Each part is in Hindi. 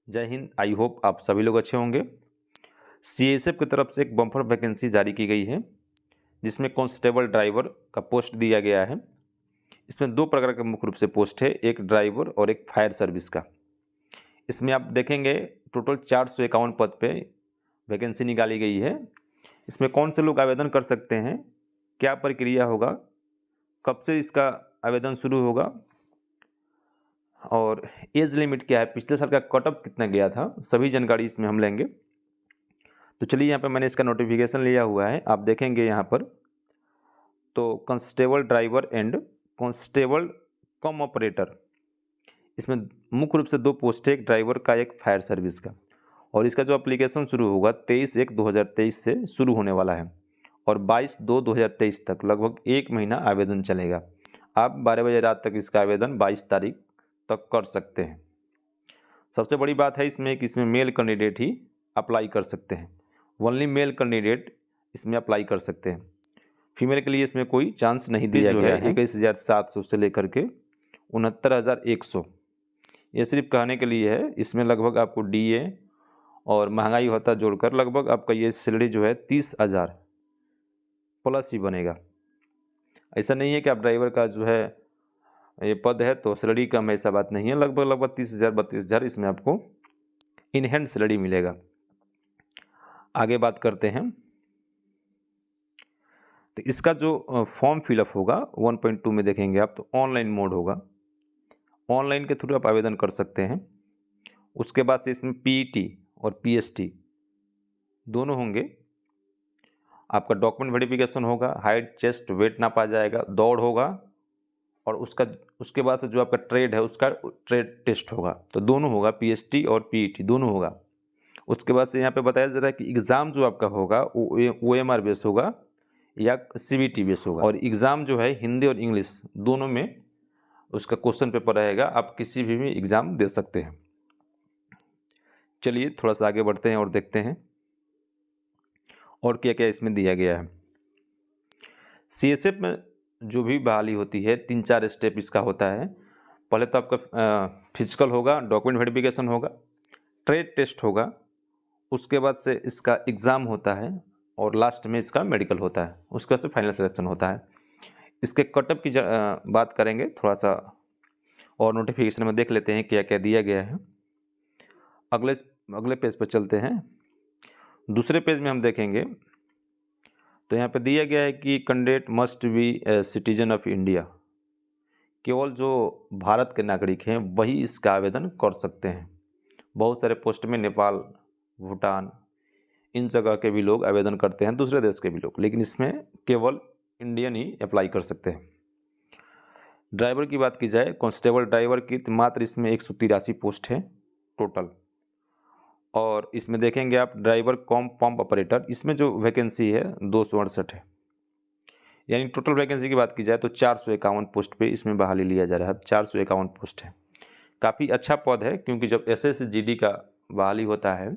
जय हिंद। आई होप आप सभी लोग अच्छे होंगे। सीएसएफ की तरफ से एक बम्पर वैकेंसी जारी की गई है जिसमें कांस्टेबल ड्राइवर का पोस्ट दिया गया है। इसमें दो प्रकार के मुख्य रूप से पोस्ट है, एक ड्राइवर और एक फायर सर्विस का। इसमें आप देखेंगे टोटल 451 पद पे वैकेंसी निकाली गई है। इसमें कौन से लोग आवेदन कर सकते हैं, क्या प्रक्रिया होगा, कब से इसका आवेदन शुरू होगा और एज लिमिट क्या है, पिछले साल का कट ऑफ कितना गया था, सभी जानकारी इसमें हम लेंगे। तो चलिए यहाँ पे मैंने इसका नोटिफिकेशन लिया हुआ है, आप देखेंगे यहाँ पर। तो constable driver and constable come operator, इसमें मुख्य रूप से दो पोस्ट है, एक ड्राइवर का एक फायर सर्विस का। और इसका जो एप्लीकेशन शुरू होगा 23/1/2023 से शुरू होने वाला है और 22/2/2023 तक लगभग 1 महीना आवेदन चलेगा। आप 12 बजे रात तक इसका आवेदन 22 तारीख तक कर सकते हैं। सबसे बड़ी बात है इसमें कि इसमें मेल कैंडिडेट ही अप्लाई कर सकते हैं, ओनली मेल कैंडिडेट इसमें अप्लाई कर सकते हैं। फीमेल के लिए इसमें कोई चांस नहीं दिया गया है। 21,700 से लेकर के 69,100, ये सिर्फ कहने के लिए है। इसमें लगभग आपको डीए और महंगाई होता जोड़कर लगभग आपका ये सैलरी जो है 30,000 प्लस ही बनेगा। ऐसा नहीं है कि आप ड्राइवर का जो है ये पद है तो सैलरी कम है, ऐसा बात नहीं है। लगभग 30,000-32,000 इसमें आपको इन हैंड सैलरी मिलेगा। आगे बात करते हैं। तो इसका जो फॉर्म फिलअप होगा 1.2 में देखेंगे आप तो ऑनलाइन मोड होगा, ऑनलाइन के थ्रू आप आवेदन कर सकते हैं। उसके बाद से इसमें पीईटी और पीएसटी दोनों होंगे। आपका डॉक्यूमेंट वेरिफिकेशन होगा, हाइट चेस्ट वेट नापा जाएगा, दौड़ होगा और उसके बाद से जो आपका ट्रेड है उसका ट्रेड टेस्ट होगा। तो दोनों होगा, पीएसटी और पीईटी दोनों होगा। उसके बाद से यहाँ पे बताया जा रहा है कि एग्ज़ाम जो आपका होगा वो ओएमआर बेस होगा या सीबीटी बेस होगा। और एग्ज़ाम जो है हिंदी और इंग्लिश दोनों में उसका क्वेश्चन पेपर रहेगा, आप किसी भी एग्ज़ाम दे सकते हैं। चलिए थोड़ा सा आगे बढ़ते हैं और देखते हैं और क्या क्या इसमें दिया गया है। सीएसएफ में जो भी बहाली होती है 3-4 स्टेप इसका होता है। पहले तो आपका फिजिकल होगा, डॉक्यूमेंट वेरिफिकेशन होगा, ट्रेड टेस्ट होगा, उसके बाद से इसका एग्ज़ाम होता है और लास्ट में इसका मेडिकल होता है, उसके बाद से फाइनल सिलेक्शन होता है। इसके कटअप की बात करेंगे थोड़ा सा और नोटिफिकेशन में देख लेते हैं क्या क्या दिया गया है। अगले पेज पर चलते हैं। दूसरे पेज में हम देखेंगे तो यहाँ पे दिया गया है कि candidate must be a citizen of India. केवल जो भारत के नागरिक हैं वही इसका आवेदन कर सकते हैं। बहुत सारे पोस्ट में नेपाल, भूटान, इन जगह के भी लोग आवेदन करते हैं, दूसरे देश के भी लोग, लेकिन इसमें केवल इंडियन ही अप्लाई कर सकते हैं। ड्राइवर की बात की जाए, कांस्टेबल ड्राइवर की मात्र इसमें 183 पोस्ट है टोटल। और इसमें देखेंगे आप ड्राइवर कम पंप ऑपरेटर, इसमें जो वैकेंसी है 268 है। यानी टोटल वैकेंसी की बात की जाए तो 451 पोस्ट पे इसमें बहाली लिया जा रहा है। 451 पोस्ट है, काफ़ी अच्छा पद है, क्योंकि जब एसएसजीडी का बहाली होता है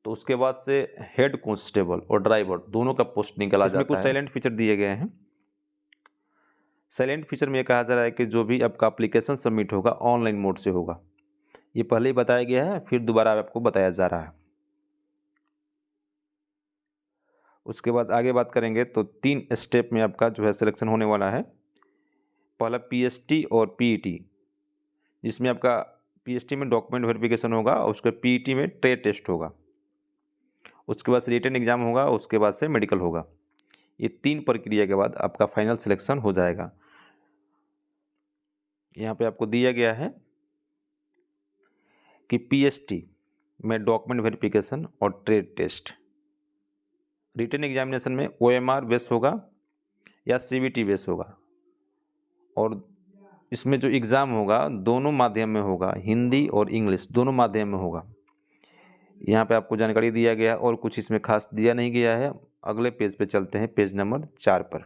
तो उसके बाद से हेड कांस्टेबल और ड्राइवर दोनों का पोस्ट निकाला जाता है। इसमें कुछ साइलेंट फीचर दिए गए हैं। साइलेंट फीचर में ये कहा जा रहा है कि जो भी आपका एप्लीकेशन सबमिट होगा ऑनलाइन मोड से होगा। ये पहले ही बताया गया है, फिर दोबारा आपको बताया जा रहा है। उसके बाद आगे बात करेंगे तो 3 स्टेप में आपका जो है सिलेक्शन होने वाला है। पहला पीएसटी और पीईटी, जिसमें आपका पीएसटी में डॉक्यूमेंट वेरिफिकेशन होगा और उसके पीईटी में ट्रेड टेस्ट होगा। उसके बाद से रिटन एग्जाम होगा, उसके बाद से मेडिकल होगा। ये 3 प्रक्रिया के बाद आपका फाइनल सिलेक्शन हो जाएगा। यहाँ पे आपको दिया गया है कि पीएसटी में डॉक्यूमेंट वेरिफिकेशन और ट्रेड टेस्ट, रिटन एग्जामिनेशन में ओएमआर बेस होगा या सीबीटी बेस होगा। और इसमें जो एग्ज़ाम होगा दोनों माध्यम में होगा, हिंदी और इंग्लिश दोनों माध्यम में होगा। यहाँ पे आपको जानकारी दिया गया और कुछ इसमें खास दिया नहीं गया है। अगले पेज पे चलते हैं, पेज नंबर 4 पर।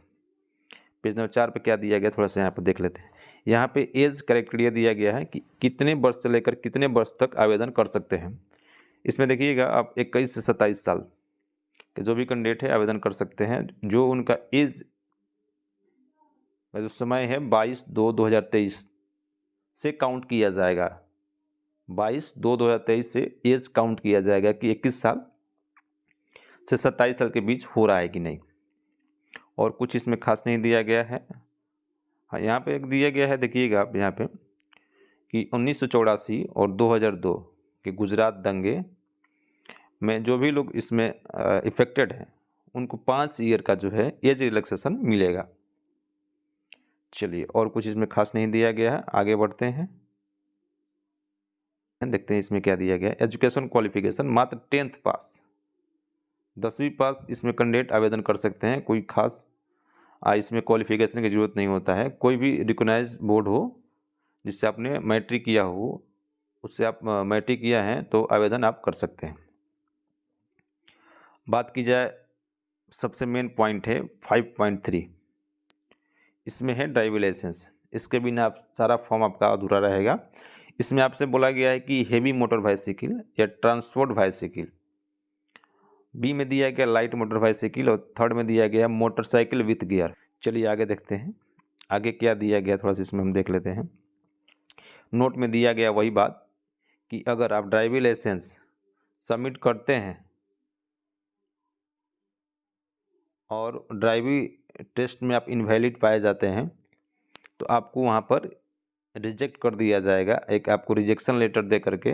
पेज नंबर 4 पे क्या दिया गया थोड़ा सा यहाँ पर देख लेते हैं। यहाँ पे एज क्राइटेरिया दिया गया है कि कितने वर्ष से लेकर कितने वर्ष तक आवेदन कर सकते हैं। इसमें देखिएगा आप 21 से 27 साल के जो भी कैंडिडेट है आवेदन कर सकते हैं। जो उनका एज जो समय है 22/2/2023 से काउंट किया जाएगा। 22/2/2023 से एज काउंट किया जाएगा कि 21 साल से 27 साल के बीच हो रहा है कि नहीं। और कुछ इसमें खास नहीं दिया गया है। हाँ, यहाँ पे एक दिया गया है, देखिएगा आप यहाँ पे कि 1984 और 2002 के गुजरात दंगे में जो भी लोग इसमें इफेक्टेड हैं उनको 5 ईयर का जो है एज रिलैक्सेशन मिलेगा। चलिए, और कुछ इसमें खास नहीं दिया गया है, आगे बढ़ते हैं, देखते हैं इसमें क्या दिया गया है। एजुकेशन क्वालिफिकेशन मात्र 10th पास, 10वीं पास इसमें कैंडिडेट आवेदन कर सकते हैं। कोई खास इसमें क्वालिफिकेशन की ज़रूरत नहीं होता है। कोई भी रिकॉग्नाइज बोर्ड हो जिससे आपने मैट्रिक किया हो, उससे आप मैट्रिक किया है तो आवेदन आप कर सकते हैं। बात की जाए, सबसे मेन पॉइंट है 5.3, इसमें है ड्राइविंग लाइसेंस। इसके बिना आप सारा फॉर्म आपका अधूरा रहेगा। इसमें आपसे बोला गया है कि हेवी मोटर बाइसिकल या ट्रांसपोर्ट बाइसिकल, बी में दिया गया लाइट मोटर बाइसिकल और थर्ड में दिया गया मोटरसाइकिल विथ गियर। चलिए आगे देखते हैं, आगे क्या दिया गया थोड़ा सा इसमें हम देख लेते हैं। नोट में दिया गया वही बात कि अगर आप ड्राइविंग लाइसेंस सबमिट करते हैं और ड्राइविंग टेस्ट में आप इनवैलिड पाए जाते हैं तो आपको वहाँ पर रिजेक्ट कर दिया जाएगा। एक आपको रिजेक्शन लेटर दे करके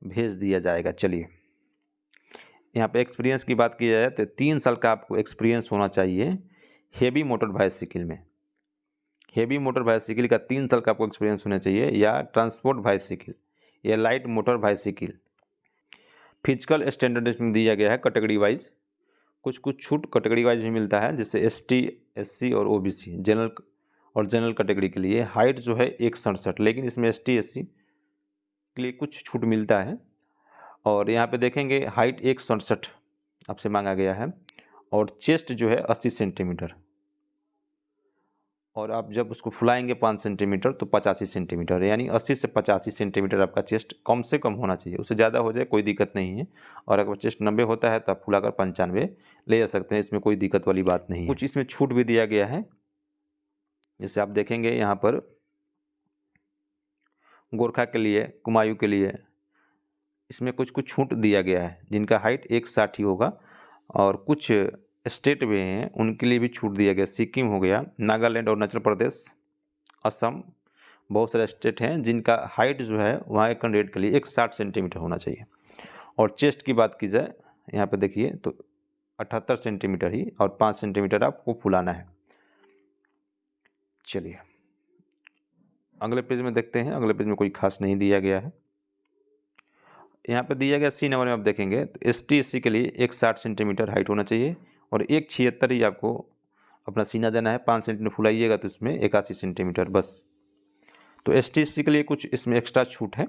भेज दिया जाएगा। चलिए, यहाँ पे एक्सपीरियंस की बात की जाए तो 3 साल का आपको एक्सपीरियंस होना चाहिए हेवी मोटर बाइसिकल में। हेवी मोटर बाइसिकल का 3 साल का आपको एक्सपीरियंस होना चाहिए, या ट्रांसपोर्ट बाइसिकल या light motor bicycle. Physical standard में दिया गया है कैटेगरी वाइज, कुछ छूट कैटेगरी वाइज भी मिलता है, जैसे ST SC और OBC जनरल कैटेगरी के लिए हाइट जो है 167, लेकिन इसमें ST SC के लिए कुछ छूट मिलता है। और यहाँ पे देखेंगे हाइट 167 आपसे मांगा गया है और चेस्ट जो है 80 सेंटीमीटर, और आप जब उसको फुलाएंगे 5 सेंटीमीटर तो 85 सेंटीमीटर, यानी 80 से 85 सेंटीमीटर आपका चेस्ट कम से कम होना चाहिए। उससे ज़्यादा हो जाए कोई दिक्कत नहीं है, और अगर चेस्ट 90 होता है तो आप फुलाकर 95 ले जा सकते हैं, इसमें कोई दिक्कत वाली बात नहीं है। कुछ इसमें छूट भी दिया गया है, जैसे आप देखेंगे यहाँ पर गोरखा के लिए, कुमायूं के लिए इसमें कुछ छूट दिया गया है, जिनका हाइट 160 ही होगा। और कुछ स्टेट भी हैं उनके लिए भी छूट दिया गया, सिक्किम हो गया, नागालैंड, अरुणाचल प्रदेश, असम, बहुत सारे स्टेट हैं जिनका हाइट जो है वहाँ के कैंडिडेट के लिए 160 सेंटीमीटर होना चाहिए। और चेस्ट की बात की जाए यहाँ पे देखिए तो 78 सेंटीमीटर ही, और 5 सेंटीमीटर आपको फुलाना है। चलिए अगले पेज में देखते हैं। अगले पेज में कोई खास नहीं दिया गया है। यहाँ पे दिया गया C नंबर में आप देखेंगे तो ST SC के लिए 160 सेंटीमीटर हाइट होना चाहिए, और 176 ही आपको अपना सीना देना है। 5 सेंटीमीटर फुलाइएगा तो इसमें 81 सेंटीमीटर बस। तो ST SC के लिए कुछ इसमें एक्स्ट्रा छूट है।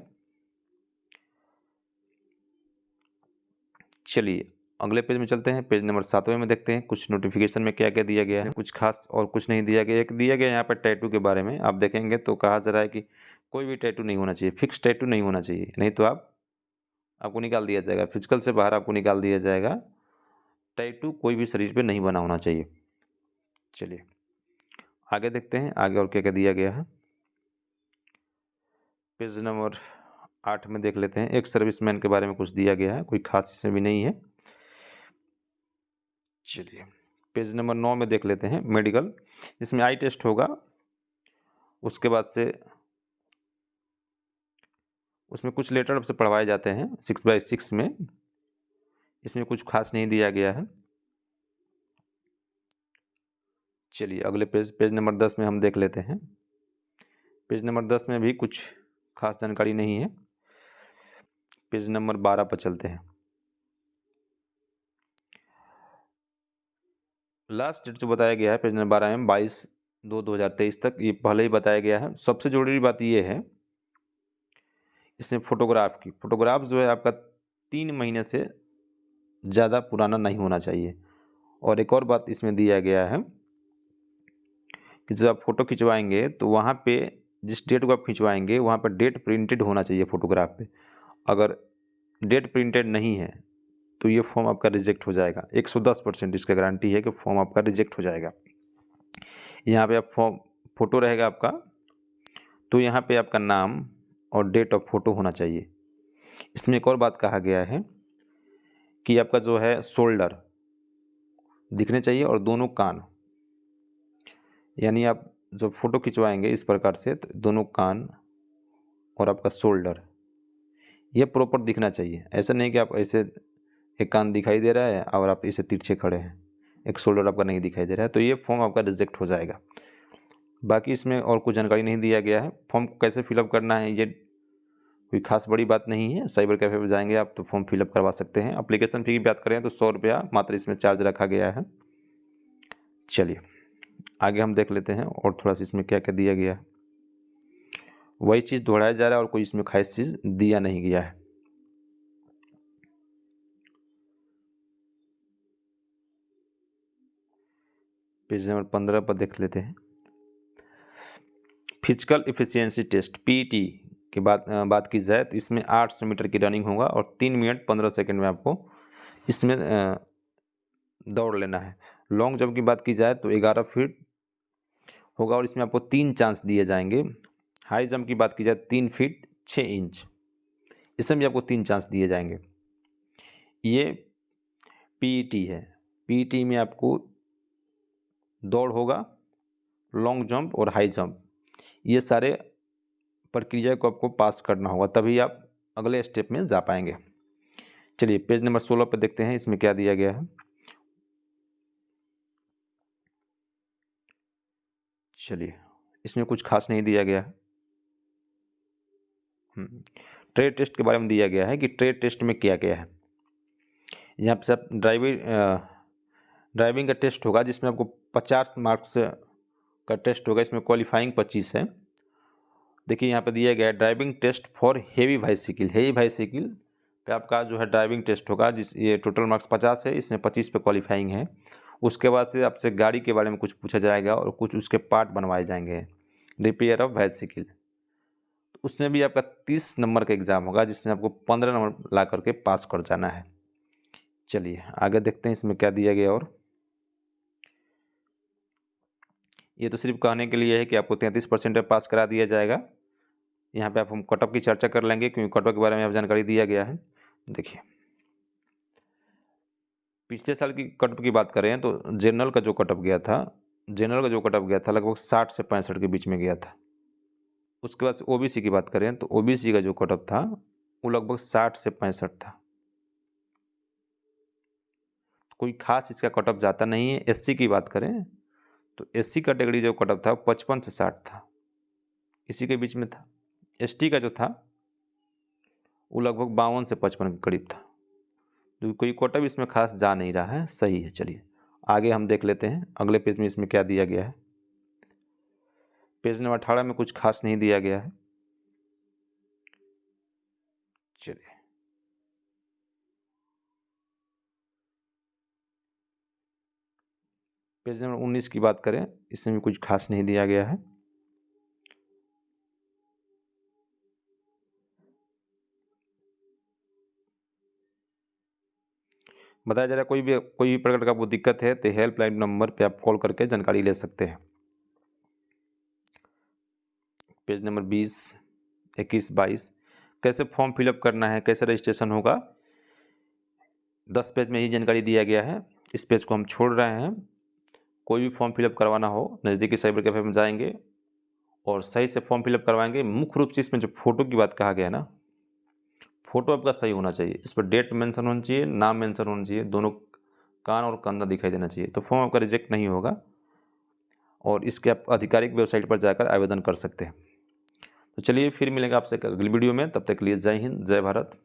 चलिए अगले पेज में चलते हैं, पेज नंबर 7वें में देखते हैं कुछ नोटिफिकेशन में क्या क्या दिया गया है। कुछ खास और कुछ नहीं दिया गया। एक दिया गया यहाँ पर टैटू के बारे में, आप देखेंगे तो कहा जा रहा है कि कोई भी टैटू नहीं होना चाहिए, फिक्स टैटू नहीं होना चाहिए, नहीं तो आपको निकाल दिया जाएगा, फिजिकल से बाहर आपको निकाल दिया जाएगा। टैटू कोई भी शरीर पे नहीं बना होना चाहिए। चलिए आगे देखते हैं, आगे और क्या क्या दिया गया है। पेज नंबर 8 में देख लेते हैं। एक सर्विसमैन के बारे में कुछ दिया गया है, कोई खास इसमें भी नहीं है। चलिए पेज नंबर 9 में देख लेते हैं, मेडिकल, जिसमें आई टेस्ट होगा। उसके बाद से उसमें कुछ लेटर आपसे पढ़वाए जाते हैं 6/6 में, इसमें कुछ खास नहीं दिया गया है। चलिए अगले पेज नंबर 10 में हम देख लेते हैं। पेज नंबर 10 में भी कुछ खास जानकारी नहीं है। पेज नंबर 12 पर चलते हैं। लास्ट डेट जो बताया गया है पेज नंबर 12 में 22/2/2023 तक, ये पहले ही बताया गया है। सबसे जरूरी बात ये है इसमें फोटोग्राफ की। फोटोग्राफ जो है आपका 3 महीने से ज़्यादा पुराना नहीं होना चाहिए। और एक और बात इसमें दिया गया है कि जब आप फ़ोटो खिंचवाएंगे तो वहाँ पे जिस डेट को आप खिंचवाएंगे वहाँ पर डेट प्रिंटेड होना चाहिए फ़ोटोग्राफ पे। अगर डेट प्रिंटेड नहीं है तो ये फॉर्म आपका रिजेक्ट हो जाएगा। 110% इसका गारंटी है कि फॉर्म आपका रिजेक्ट हो जाएगा। यहाँ पे आप फ़ोटो रहेगा आपका, तो यहाँ पे आपका नाम और डेट ऑफ फ़ोटो होना चाहिए। इसमें एक और बात कहा गया है कि आपका जो है शोल्डर दिखने चाहिए और दोनों कान, यानी आप जब फ़ोटो खिंचवाएंगे इस प्रकार से तो दोनों कान और आपका शोल्डर ये प्रॉपर दिखना चाहिए। ऐसा नहीं कि आप ऐसे एक कान दिखाई दे रहा है और आप इसे तिरछे खड़े हैं, एक शोल्डर आपका नहीं दिखाई दे रहा है, तो ये फॉर्म आपका रिजेक्ट हो जाएगा। बाकी इसमें और कुछ जानकारी नहीं दिया गया है। फॉर्म को कैसे फिलअप करना है ये कोई खास बड़ी बात नहीं है। साइबर कैफ़े पर जाएंगे आप तो फॉर्म फिलअप करवा सकते हैं। एप्लीकेशन फ़ी की बात करें तो 100 रुपया मात्र इसमें चार्ज रखा गया है। चलिए आगे हम देख लेते हैं और थोड़ा सा इसमें क्या क्या दिया गया है। वही चीज़ दोहराया जा रहा है और कोई इसमें खास चीज़ दिया नहीं गया है। पेज नंबर 15 पर देख लेते हैं। फिजिकल इफिशियंसी टेस्ट पीटी की बात की जाए तो इसमें 800 मीटर की रनिंग होगा और 3 मिनट 15 सेकंड में आपको इसमें दौड़ लेना है। लॉन्ग जंप की बात की जाए तो 11 फीट होगा और इसमें आपको 3 चांस दिए जाएंगे। हाई जंप की बात की जाए 3 फीट 6 इंच, इसमें भी आपको 3 चांस दिए जाएंगे। ये पीटी है। पीटी में आपको दौड़ होगा, लॉन्ग जंप और हाई जंप, ये सारे प्रक्रिया को आपको पास करना होगा, तभी आप अगले स्टेप में जा पाएंगे। चलिए पेज नंबर 16 पर देखते हैं इसमें क्या दिया गया है। चलिए इसमें कुछ खास नहीं दिया गया है। ट्रेड टेस्ट के बारे में दिया गया है कि ट्रेड टेस्ट में क्या क्या है। यहाँ पर सब ड्राइविंग का टेस्ट होगा जिसमें आपको 50 मार्क्स का टेस्ट होगा। इसमें क्वालिफाइंग 25 है। देखिए यहाँ पे दिया गया है driving test for heavy bicycle. Heavy bicycle पे आपका जो है ड्राइविंग टेस्ट होगा, जिस ये टोटल मार्क्स 50 है, इसमें 25 पे क्वालिफाइंग है। उसके बाद से आपसे गाड़ी के बारे में कुछ पूछा जाएगा और कुछ उसके पार्ट बनवाए जाएंगे, रिपेयर ऑफ बाइसिकल। उसमें भी आपका 30 नंबर का एग्ज़ाम होगा जिसमें आपको 15 नंबर ला करके पास कर जाना है। चलिए आगे देखते हैं इसमें क्या दिया गया। और ये तो सिर्फ कहने के लिए है कि आपको 33% में पास करा दिया जाएगा। यहाँ पे आप हम कट ऑफ की चर्चा कर लेंगे क्योंकि कट ऑफ के बारे में आप जानकारी दिया गया है। देखिए पिछले साल की कट ऑफ की बात करें तो जनरल का जो कट ऑफ गया था, लगभग 60 से 65 के बीच में गया था। उसके बाद ओबीसी की बात करें तो ओबीसी का जो कट ऑफ था वो लगभग 60 से 65 था। कोई खास इसका कट ऑफ जाता नहीं है। एससी की बात करें तो एससी कैटेगरी जो कट ऑफ था 55 से 60 था, इसी के बीच में था। एसटी का जो था वो लगभग 52 से 55 के करीब था। तो कोई कट ऑफ इसमें खास जा नहीं रहा है, सही है। चलिए आगे हम देख लेते हैं अगले पेज में इसमें क्या दिया गया है। पेज नंबर 18 में कुछ खास नहीं दिया गया है। चलिए पेज नंबर 19 की बात करें, इसमें भी कुछ खास नहीं दिया गया है। बताया जा रहा है कोई भी प्रकार का आपको दिक्कत है तो हेल्पलाइन नंबर पे आप कॉल करके जानकारी ले सकते हैं। पेज नंबर 20, 21, 22 कैसे फॉर्म फिलअप करना है, कैसे रजिस्ट्रेशन होगा, 10 पेज में ही जानकारी दिया गया है। इस पेज को हम छोड़ रहे हैं। कोई भी फॉर्म फिलअप करवाना हो नज़दीकी साइबर कैफे में जाएंगे और सही से फॉर्म फिलअप करवाएंगे। मुख्य रूप से इसमें जो फ़ोटो की बात कहा गया ना, फ़ोटो आपका सही होना चाहिए। इस पर डेट मेंशन होनी चाहिए, नाम मेंशन होना चाहिए, दोनों कान और कंधा दिखाई देना चाहिए, तो फॉर्म आपका रिजेक्ट नहीं होगा और इसके आप आधिकारिक वेबसाइट पर जाकर आवेदन कर सकते हैं। तो चलिए फिर मिलेंगे आपसे अगली वीडियो में, तब तक के लिए जय हिंद, जय भारत।